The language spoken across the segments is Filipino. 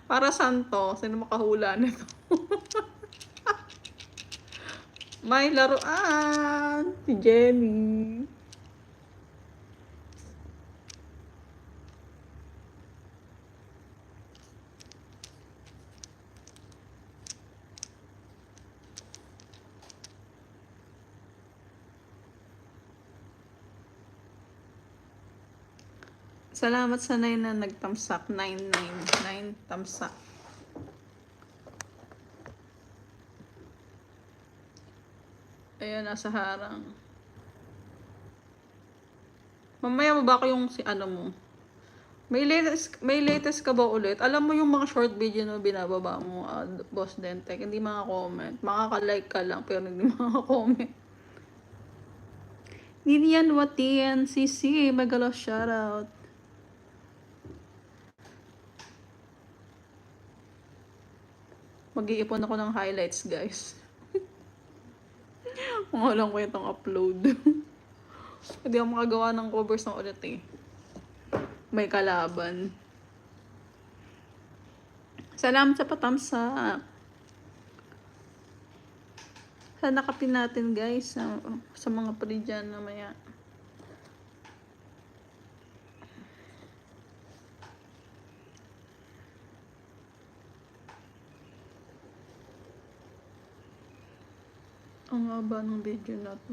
Para saan to? Sino makahula nito? May laruan! Si Jenny. Salamat sa 9 na nagtamsak. 9 tamsak. Ayan, nasa harang. Mamaya mo ba ako yung si ano mo? May latest ka ba ulit? Alam mo yung mga short video na binababa mo, Boss Dentec, hindi mga comment. Makaka-like ka lang, pero hindi mga comment. Ninian Watian, CC, megalo shoutout. Mag-iipon ako ng highlights, guys. Kung walang kwentang upload. Hindi ako makagawa ng covers ng ulit eh. May kalaban. Salamat sa patamsak. Sana kapin natin guys sa mga pre dyan na maya. Ang haba ng video na to.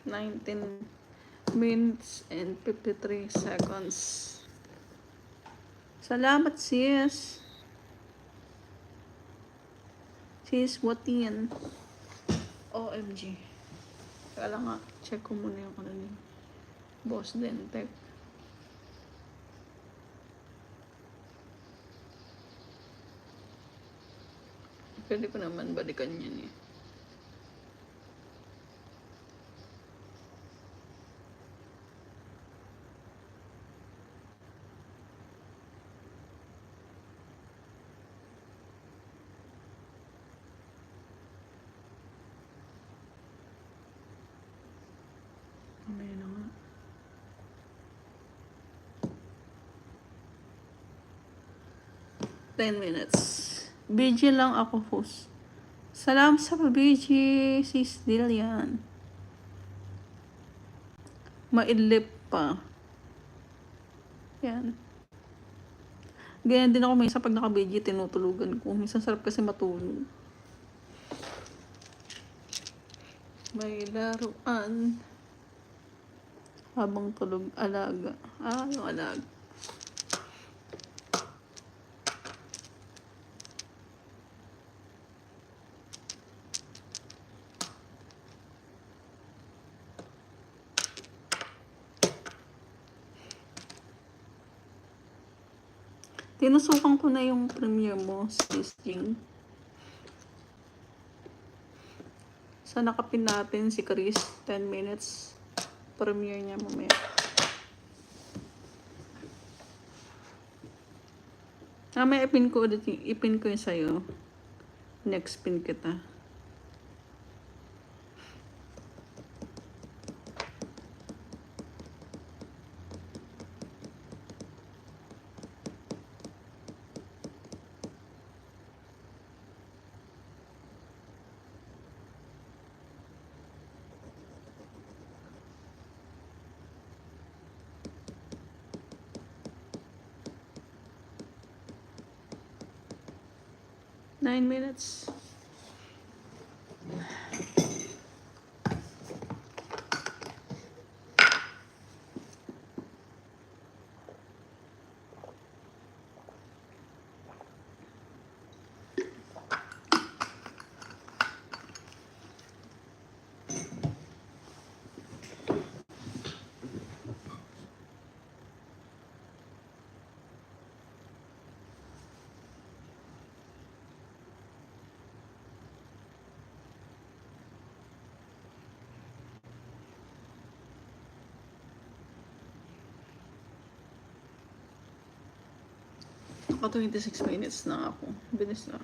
19 minutes and 53 seconds. Salamat sis. Sis, what yan? OMG. Kaya nga, check ko muna yung ano ni Boss Dentec. Pwede ko naman balikan yan eh. Mamaya na nga. Ten minutes. BG lang ako, host. Salamat sa pa-BG, sis Dilian. Maidlip pa. Yan. Ganyan din ako minsan pag naka-BG, tinutulugan ko. Minsan sarap kasi matulog. May laruan. Habang tulog, alaga. Yung alaga. Tinusukan ko na yung premiere mo, sis Jing. Sana kapin natin si Chris. 10 minutes. Premiere niya mamaya. May ipin ko ulit ipin ko yung sa'yo. Next pin kita. Nine minutes. Naka 26 minutes na ako. Bilis na.